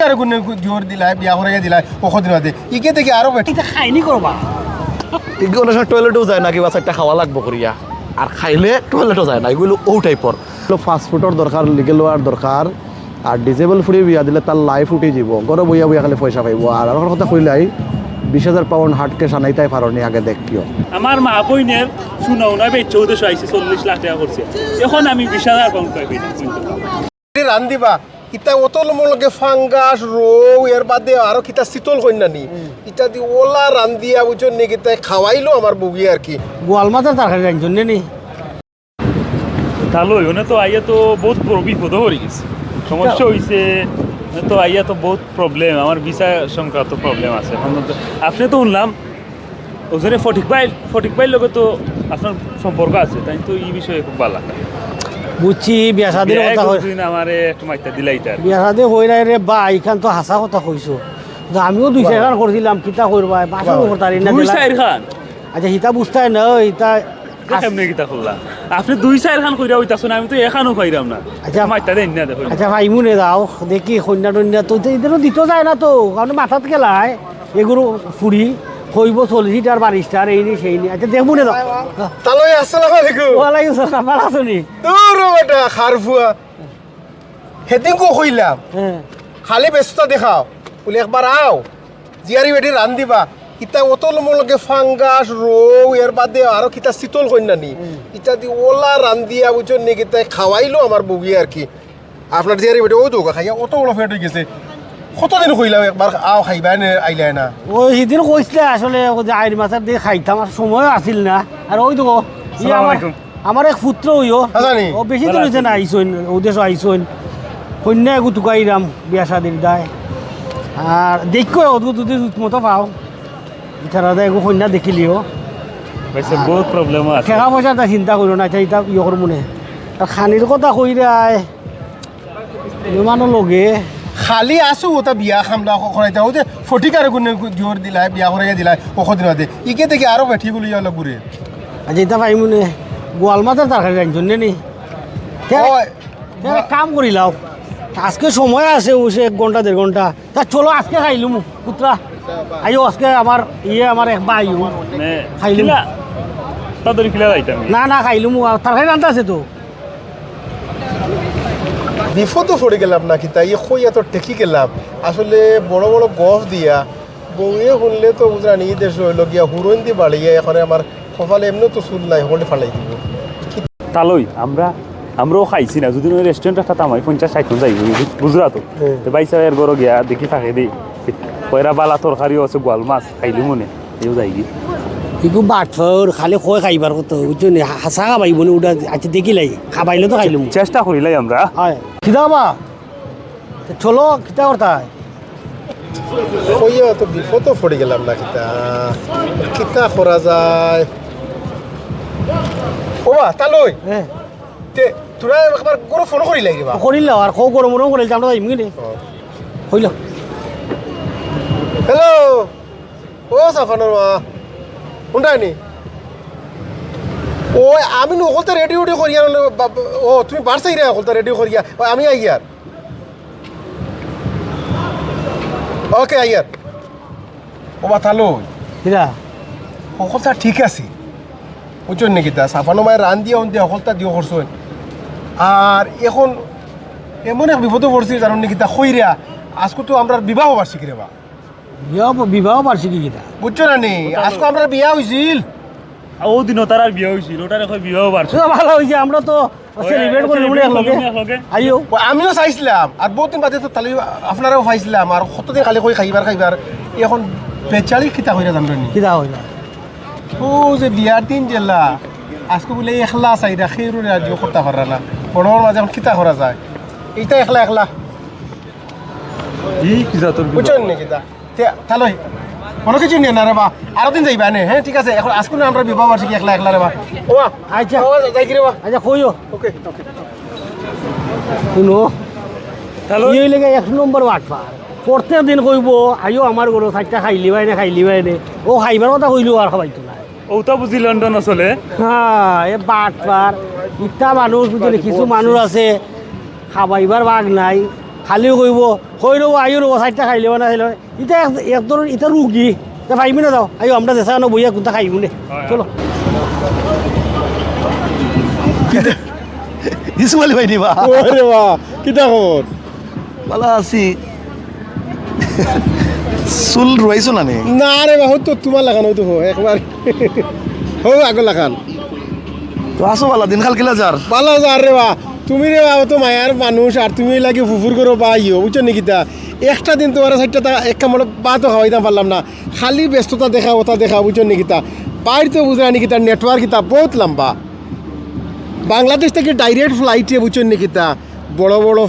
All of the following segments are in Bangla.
ফটিকারে কোনে জোর দিলাই বিয়া করে দিলাই ওখদিন বাদে ইকে থেকে আরো বেটি খাইনি করবা এগুলো সব টয়লেটেও যায় না কিবা একটা খাওয়া লাগবো করিয়া আর খাইলে টয়লেটও যায় না এগুলো ও টাইপর ফাস্ট ফুডর দরকার লিগেল হওয়ার দরকার আর ডিজেবল ফ্রি বিয়া দিলে তার লাইফ উঠে যাব ঘরে বইয়া বইয়া খালি পয়সা পাইব আর আমার কথা কইলাই 20,000 পাউন্ড হার্ট ক্যাশ আনাইতাই পারনি আগে দেখিও আমার মা বইনের শুনাও না বে 1400 আইছে 40 লাখ টাকা করছে এখন আমি 20,000 পাউন্ড পাইবি রান দিবা ইটা অতল মলকে ফাঙ্গাস রো এর বাদে আরো কিতা শীতল কইনা নি ইটা দি ওলা রান দিয়া বুঝন নি কিতা খাওয়াইলো আমার বউই আর কি গোয়াল মাছের তরকারি রাঁধছন নি তাহলে ওনে তো আইয়া তো বহুত বিপদ হয়ে গেছে সমস্যা হইছে তো আইয়া তো বহুত প্রবলেম আমার ভিসা সংক্রান্ত প্রবলেম আছে এখন তো আপনি তো শুনলাম ওজনে ফটিক ভাইয়ের লগে তো আপনার সম্পর্ক আছে তাই তো এই বিষয়ে খুব ভালো লাগে বুঝছি বিয়া শাদির কথা হই আমারে একটু মাইতা দিলাইটা বিয়া শাদি হই নাই রে বা এইখান তো হাসা কথা কইছো আমিও 2-4 খান করছিলাম কিতা করবা বাসা করতারি না 2-4 খান আচ্ছা হিতা বুঝতাই না হিতা কেমনে কিতা করলা আপনি 2-4 খান কইরা হইতাছেন আমি তো এখানও খাইরাম না আচ্ছা মাইতা দেন না দেখো আচ্ছা ভাই মুনে যাও দেখি কন্যা টন্যা তো এদেরও দিত যায় না তো কারণ মাথাত গেলায় এগুলো ফুড়ি হইব 40 আর 22 আর এই নি সেই নি আচ্ছা দেখবো না তাহলে আসসালামু আলাইকুম ওয়ালাইকুম আসসালাম ভালো আছো নি দূর বেটা খারফুয়া হেদিন কো কইলাম হ্যাঁ খালি ব্যস্ততা দেখাও বলে একবার আও জিয়ারি বেটি রান দিবা ইটা অতল মলকে ফাঙ্গাস রো এর বাদে আরো কিতা শীতল কইনা নি ইটা দি ওলা রান দিয়া বুঝন নি কিতা খাওয়াইলো আমার বউই আর কি আপনার জিয়ারি বেটি ও দোকা খাইয়া অত বড় ফেট হয়ে গেছে কতদিন কইলাম একবার আও খাইবা না আইলাই না ওই সেদিন কইছিলে আসলে আইর মাছের দিয়ে খাইতাম আর সময় আসিল না আর ওই তো আমার এক পুত্র হইও ও বেশি দিন হয়েছে না আইসইন ওদেশ আইসইন কন্যা এগু টুকাইরাম বিয়া শাদির দায় আর দেখো অদ্ভুত মতো পাও এছাড়া এগু কন্যা দেখিলিও বহুত প্রবলেম আছে টাকা পয়সাটা চিন্তা করো না এটা ইয়ে করবো না আর খানির কথা কই রায় মানুষ লগে খালি আসো ওটা বিয়া খামলা করাইতে ও যে ফটিকারে কোনে জোর দিলাই বিয়া করে দিলাই ওখদিন বাদে ইকে থেকে আরো বেঠি গুলি হলো ঘুরে আচ্ছা এটা পাই মনে গোয়াল মাছের তরকারি রাঁধছন নি কাম করিলাও আজকে সময় আছে ওসে 1 ঘন্টা 1.5 ঘন্টা তা চলো আজকে খাইলুম পুত্রা আইও আজকে আমার আমার এক ভাই খাইলুম তাদের খিলা যাইতাম না না খাইলুম তরকারি রান্না আছে তো বিপদও পড়ে গেলাম নাকি তাই কই এত টেকি গেলাম আসলে বড় বড় গফ দিয়া বউয়ে শুনলে তো বুঝরানি দেশ হইল গিয়া হুরন দি বাড়িয়ে এখন আমার কপালে এমনি তো চুল নাই হলে ফালাই দিব তালই আমরাও খাইছি না যদি রেস্টুরেন্ট একটা তামাই 50-60 যাই বুঝরা তো বাইসা এর গরো গিয়া দেখি থাকে দেই কয়রা বালা তরকারিও আছে গোয়াল মাছ খাইলি মনে এও যাই কি ইগু বাটফর খালি কই খাইবার কত বুঝছেন হাসা খাবাইব নি ওটা আচ্ছা দেখিলাই খাবাইলে তো খাইলুম চেষ্টা করিলাই আমরা হয় কিদা বা চলো কিতা করতা কইয়া তো বিপদও পড়ে গেলাম না কিতা করা যায় ও বা তালই হ্যাঁ তে তোরা একবার গরো ফোন করি লাগি বা করিল আর কো গরম গরম করিল আমরা যাইম কি হইল হ্যালো ও সাফানোর মা উন্ডায়নি ও আমি নকলটা রেডি উডি করিয়া ও তুমি বাড়ছাই রে নকলটা রেডি করিয়া আমি আইয়ার ওকে আইয়ার ও বাতালো কিরা নকলটা ঠিক আছে বুঝছেন নাকি তা সাফানো মায়ের রান দিয়ে দিয়ে নকলটা দিও করছেন আর এখন এমন এক বিপদে পড়ছি জানো নাকি তা কইরা আজকে তো আমরা বিবাহ বার্ষিকী রে বা বিবাহ বার্ষিকী কিতা বুঝছো না নি আজকে আমরা বিয়া হয়েছিল ও দিনও তার আর বিয়া হইছিল ওটার এখন বিবাহ বাড়ছে ভালো হইছে আমরা তো সেলিব্রেট করি মনে একলগে আইও আমিও চাইছিলাম আর বহুত দিন বাদে তো তাহলে আপনারাও পাইছিলাম আর কতদিন খালি কই খাইবার এখন বেচারি কিতা হইরা জানবেন কিতা হইলা ও যে বিয়ার দিন জেলা আজকে বলে একলা চাইরা খেরুর রাজ্য করতে পারা না বড় মাঝে এখন কিতা করা যায় এইটা একলা ই কি যা তোর বুঝছেন নাকি তা তাহলে কোনো কিছু নিয়ে না রে বা আরো দিন যাইবা নে হ্যাঁ ঠিক আছে এখন আজকে আমরা বিবাহ বার্ষিকী একলা রে বা ও আচ্ছা যাই কি রে বা আচ্ছা কইও ওকে শুনো হ্যালো এই লেগে 1 নম্বর বাটপা প্রত্যেক দিন কইব আইও আমার গরু 4টা খাইলি ভাই নে ও খাইবার কথা কইলো আর খাবাইতো না ও তো বুঝি লন্ডন আসলে হ্যাঁ এ বাটপার ইটা মানুষ বুঝলি কিছু মানুষ আছে খাবাইবার ভাগ নাই খালিও কইব কই রব আইও রব চারটা খাইলে না খাইলে এটা একদম এটা রুগী তা পাইবি না যাও আইও আমরা দেশা না বইয়া কোনটা খাইব নে চলো ইসুফ আলী ভাই নিবা ওরে বাহ কিটা খবর ভালো আছি চুল রয়েছো না নে না রে বাহ তো তোমার লাগানো তো একবার হো আগো লাগান তো আসো ভালো দিনকাল কিলা যার ভালো যার রে বাহ তুমি রে বাবা তো মায়ার মানুষ আর তুমি লাগে ফুফুর করো বা ইও বুঝছো নাকি তা একটা দিন তোমার সাইডটা এক কামড় বাতও খাওয়াইতাম পারলাম না খালি ব্যস্ততা দেখা ওটা দেখা বুঝছো নাকি তা বাইরে তো বুঝলা নাকি তার নেটওয়ার্ক কিতা বহুত লম্বা বাংলাদেশ থেকে ডাইরেক্ট ফ্লাইটে বুঝছেন নাকি তা বড় বড়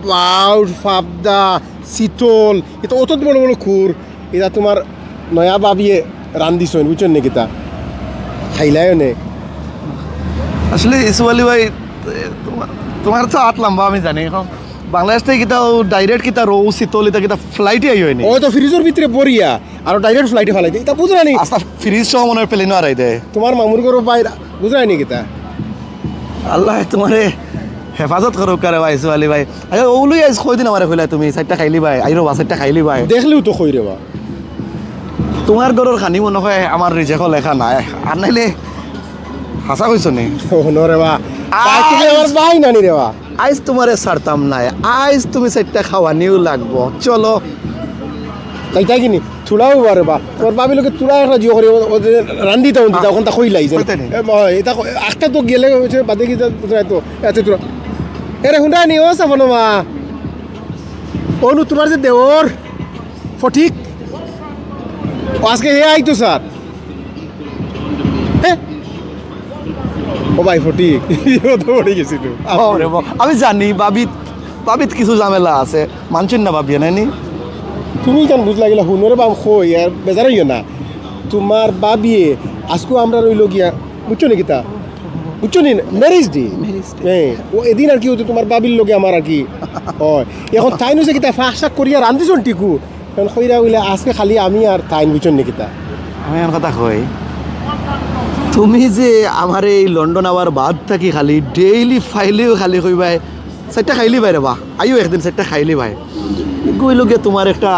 পাউড ফাবদা শীতল এটা অত বড় বড় খুর এটা তোমার নয়া বাবিয়ে রান্দিছেন বুঝছেন নাকি তা খাইলাইও নে আসলে ইসুফ আলী ভাই তোমার তো হাত লম্বা আমি জানি এখন বাংলাদেশ থেকে কিতা ডাইরেক্ট কিতা রৌ শীতল এটা কিতা ফ্লাইটে আই হয়নি ও তো ফ্রিজের ভিতরে বরিয়া আর ডাইরেক্ট ফ্লাইটে ফেলাই এটা বুঝলা নি আস্তা ফ্রিজ সহ মনে হয় প্লেনও আড়াই দেয় তোমার মামুর করো বাইরা বুঝলা নি কিতা আল্লাহ তোমারে হেফাজত করো কারে ভাই ইসুফ আলী ভাই আচ্ছা ওগুলোই আজ কয়দিন আমার কইলা তুমি চারটা খাইলি ভাই আইরো বা চারটা খাইলি ভাই দেখলেও তো কই রে বা তোমার ঘরের খানি মনে হয় আমার রিজেকও লেখা নাই আর নাইলে হাসা কইছো নি ও নরে বা তুমি আমার ভাই নানি রে বা আইজ তোমারে ছাড়তাম নাই আইজ তুমি চারটা খাওয়ানিও লাগবো চলো তাই তাই কিনি চুলাও বারে বা তোর বাবি লোকে চুলা একটা জিও করে রান্দি তাও দিতা ওখান তা কইলাই যে কইতে নি? এটা আখটা তো গেলে হচ্ছে বাদে কি তো এত তোরা এরে হুন্ডা নি ও সাবনো মা অনু তোমার যে দেওর ফটিক ও আজকে হে আইতো স্যার হ্যাঁ ও ভাই ফটিক ও তো পড়ে গেছিল ওরে বাবা, আমি জানি বাবিত কিছু ঝামেলা আছে মানছেন না বাবি নাইনি তুমি কেন বুঝলা গেলা হুনরে বাম খই আর বেজার হইও না তোমার বাবিয়ে আজকে আমরা রইল গিয়া বুঝছো নাকি তা বুঝছো নি ম্যারেজ ডে হ্যাঁ ও এদিন আর কি হতো তোমার বাবির লোকে আমার আর কি হয় এখন তাই নছে কিতা ফাঁক শাক করিয়া রান্ধিছন টিকু এখন খইরা হইলে আজকে খালি আমি আর তাই বুঝছো নাকি তা আমি আর কথা কই তুমি যে আমার এই লন্ডন আবার বাদ থাকি খালি ডেইলি ফাইলেও খালি কইবাই চারটা খাইলি ভাই রে বা আইও একদিন চারটা খাইলি ভাই কইল গিয়ে তোমার একটা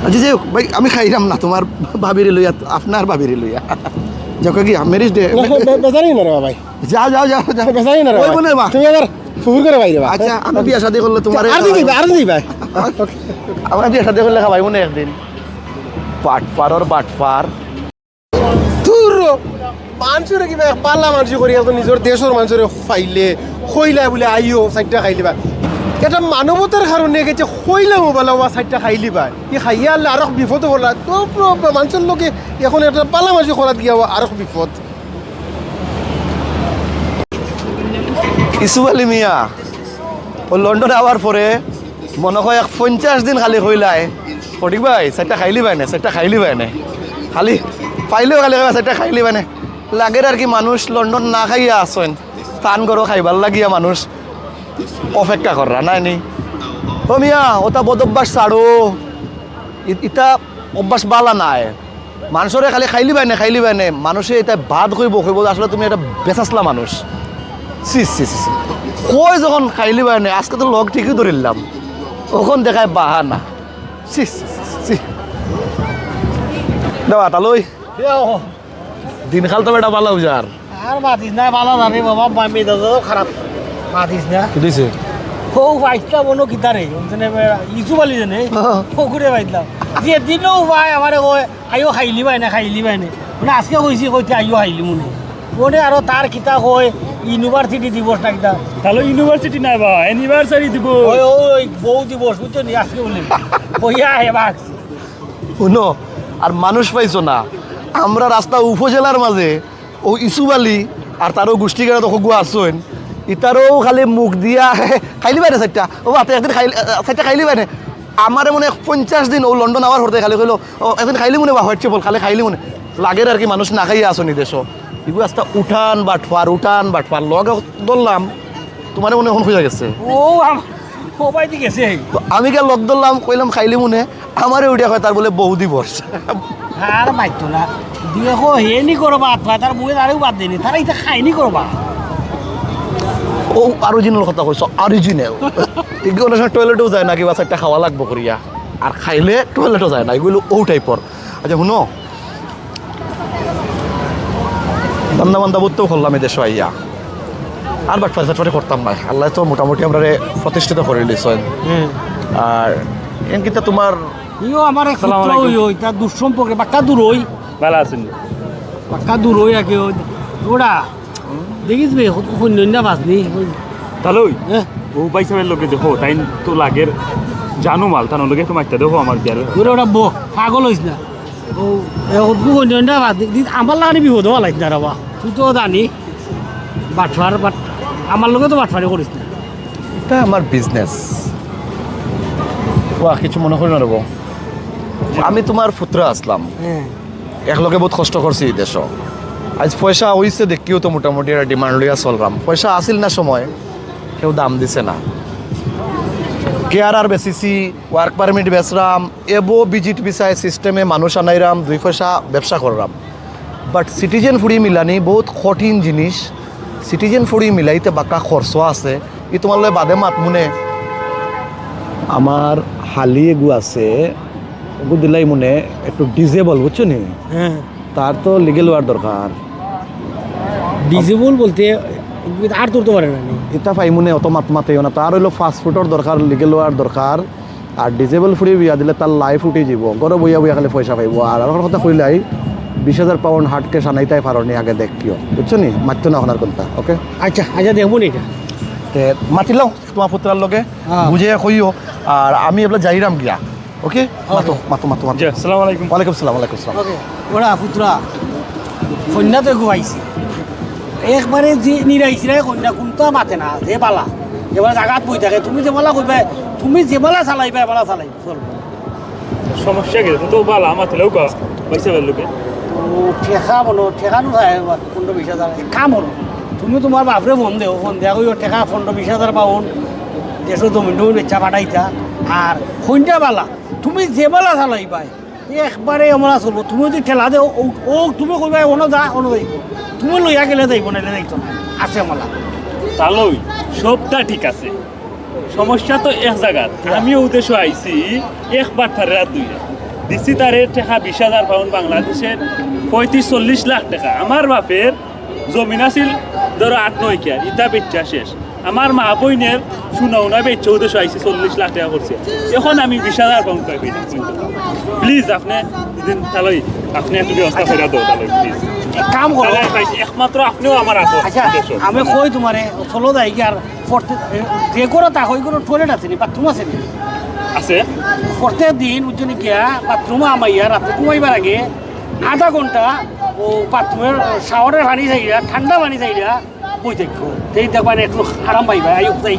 আচ্ছা যে ভাই আমি খাইলাম না তোমার ভাবিরে লইয়া আপনার ভাবিরে লইয়া যখন কি মেরিজ ডে বেজারই না রে ভাই যাও যাও যাও যাও বেজারই না রে ওই বলে মা তুমি আবার ফুফুর করে বাইরে বা আচ্ছা আমি বিয়া শাদি করলে তোমার আর দিই আর দিই ভাই আমার বিয়া শাদি করলে খাবাই মনে একদিন বাটপার বাটপার দূর মানুষের কিবা পাল্লা মানুষ করি তো নিজের দেশের মানুষের ফাইলে খইলা বলে আইও চারটা খাইলি বা এটা মানবতার কারণে গেছে খইলা মোবাইল বা চারটা খাইলি বা ই খাইয়া আনলে আরো বিপদ হলা তো মানুষের লোকে এখন একটা পাল্লা মানুষ করাত গিয়া আরো বিপদ ইসুফ আলী মিয়া ও লন্ডনে আওয়ার পরে মনে হয় 50 দিন খালি কইলাই ফটিক ভাই চারটা খাইলি ভাই না চারটা খাইলি ভাই না খালি পাইলেও খালি চারটা খাইলি ভাই না লাগে আর কি মানুষ লন্ডন না খাইয়া আসেন টান করো খাইবার লাগিয়া মানুষ অপেক্ষা করা নাই নি ও মিয়া ওটা বদ অভ্যাস ছাড়ো ইটা অভ্যাস বালা নাই মানুষরে খালি খাইলি ভাই না মানুষে এটা বাদ কইব আসলে তুমি একটা বেচাসলা মানুষ কই যখন খাইলি ভাই না আজকে তো লগ ঠিকই ধরিলাম ওখন দেখায় বাহানা দেওয়া তালই দিনকাল তো বেটা ভালো যার আর মাতিস না ভালো জানি বাবা মামি দাদা খারাপ মাতিস না কি দিছে ও বাইকটা বনো কিতারে ইসুফ আলী জানে ও ঘুরে বাইতলাম যে দিনও ভাই আমারে কয় আইও খাইলি ভাই না মানে আজকে কইছি কইতে আইও খাইলি মনে মনে আর তার কিতা কয় ইউনিভার্সিটি দিবস না কিতা তাহলে ইউনিভার্সিটি নাই বা অ্যানিভার্সারি দিব ওই ওই বউ দিবস বুঝছো নি আজকে বলে কইয়া হে বাক শুনো আর মানুষ পাইছো না আমরা রাস্তা উপজেলার মাঝে ও ইসুফ আলী আর তারও গোষ্ঠীকেরা তো গুয়া আসছেন ইতারও খালি মুখ দিয়া খাইলি বাইরে চারটা ও আপনি একদিন চারটা খাইলি বাইরে আমার মনে 50 দিন ও লন্ডন আওয়ার হতে খালি কইলো ও একদিন খাইলি মনে বা হোয়াইট চেপল খালি মনে লাগের আর কি মানুষ না খাইয়া আসনি দেশ এগুলো রাস্তা উঠান বাটফার লগ ধরলাম তোমার মনে এখন খুঁজে গেছে ও বাইতে গেছে আমি কে লগ ধরলাম কইলাম খাইলি মনে আমারে উঠিয়া হয় তার বলে বহু দিবস আর মাইতো না দেখো হে নি করবা তার বউয়ে আরেও বাদ দেনি তারা এটা খাইনি করবা ও অরিজিনাল কথা কইছ অরিজিনাল অনেক সময় টয়লেটেও যায় না কিবা চারটা খাওয়া লাগবো করিয়া আর খাইলে টয়লেটও যায় না এগুলো ও টাইপর আচ্ছা শুনো দান্দা বান্দা বুঝতেও করলাম এদেশ আইয়া আর বাট ফাইসাটে করতাম না আল্লাহ তো মোটামুটি আমরা প্রতিষ্ঠিত করে দিয়েছেন আর কিন্তু তোমার ইও আমার এক পুত্র হই তার দুঃসম্পর্কে বাক্কা দূর হই ভালো আছেন বাক্কা দূর হই আগে ওরা দেখিস বে কন্যা বাজনি তাহলে ও বাইসাবের লোকে দেখো তাই তো লাগের জানো মাল তার লোকে তোমার একটা দেখো আমার বিয়ার ওরা ওরা পাগল হইস না ও কন্যা বাজনি আমার লাগানি বিপদ হওয়া লাগছে না রাবা তুই তো জানি বাটফার বাট আমার লোকে তো বাটফারি করিস না এটা আমার বিজনেস ও কিছু মনে করি না রব আমি তোমার পুত্র আসলাম একলগে বহুত কষ্ট করছি এই দেশ আজ পয়সা হইছে দেখিও তো মোটামুটি একটা ডিমান্ড লইয়া চললাম পয়সা আসিল না সময় কেউ দাম দিছে না কেয়ার আর বেসিসি ওয়ার্ক পারমিট বেচরাম এবো ভিজিট ভিসায় সিস্টেমে মানুষ আনাইরাম 2 পয়সা ব্যবসা করলাম বাট সিটিজেন ফুড়ি মিলানি বহুত কঠিন জিনিস সিটিজেন ফুড়ি মিলাইতে বাক্কা খরচ আছে ই তোমার লয় বাদে মাত মনে আমার হালি এগু আছে ওগু দিলাই মনে একটু ডিজেবল বুঝছো নি তার তো লিগেল হওয়ার দরকার ডিজেবল বলতে আর তুলতে পারে না এটা পাই মনে অত মাত মাতেও না তার হইলো পাসপোর্টের দরকার লিগেল হওয়ার দরকার আর ডিজেবল ফুড়ি বিয়া দিলে তার লাইফ উঠে যাব ঘরে বইয়া বইয়া খালি পয়সা পাইব আর আমার কথা কইলাই 20,000 পাউন্ড হার্ড ক্যাশ আনাইতাই পারনি আগে দেখিও বুঝছো নি মারতো না ওনার কথা ওকে আচ্ছা আচ্ছা দেখবো নি এটা মাতি লও তোমার পুত্রার লগে বুঝে কইও আর আমি এবার যাইরাম গিয়া ওকে মাতো মাতো মাতো মাতো আসসালামু আলাইকুম ওয়ালাইকুম সালাম ওয়ালাইকুম সালাম ওকে ওরা পুত্রা কন্যা তো ঘুমাইছি একবারে যে নিরাইছি রে কন্যা কোনটা মাতে না যে বালা এবার জাগাত বই থাকে তুমি যে বালা কইবা তুমি যে বালা চালাইবা বালা চালাই চল সমস্যা গেছে তো ভালো আমার থেলেও কা বাইসাবের লোকে ও ঠেকা বলো ঠেকানো থাকে 15-20,000 কাম হলো তুমি তোমার বাপরে ফোন দেওয়া কই ঠেকা 15-20,000 পাউন্ড দেশো জমিন বেচা পাঠাইতা আর কন্যা বালা তুমি যে বালা চালাইবা একবারে আমরা চলবো তুমি যদি ঠেলা দেও ও তুমি কইবা অন্য যা অন্য যাইব তুমি লইয়া গেলে যাইব না যাইতো না আছে মালা তাহলেই সবটা ঠিক আছে সমস্যা তো এক জায়গা আমিও উদ্দেশ্য আইছি একবার থারে রাত দুইটা দিচ্ছি তারে টাকা 20,000 পাউন্ড বাংলাদেশের 35-40 লাখ টাকা আমার বাপের জমিন আছিল ধরো 8-9 কেয়ার ইটা বেচা শেষ আমার মা বইনের শুনাও না বেচা উদ্দেশ্য আইছি 40 লাখ টাকা করছে এখন আমি 20,000 পাউন্ড পাই প্লিজ আপনি দিন তাহলেই আপনি একটু ব্যবস্থা করে দাও তাহলে প্লিজ কাম করো একমাত্র আপনিও আমার আপন আচ্ছা আমি কই তোমারে চলো যাই কি আর যে করো তা কই করো টয়লেট আছে নি বাথরুম আছে নি আছে প্রত্যেক দিন উজ্জনি গিয়া বাথরুমে আমাইয়া রাতে ঘুমাইবার আগে আধা ঘন্টা ও বাথরুমের শাওয়ারের পানি চাইরা ঠান্ডা পানি চাইরা বই দেখো সেই দেখবেন একটু আরাম পাইবা আয়ুক যাই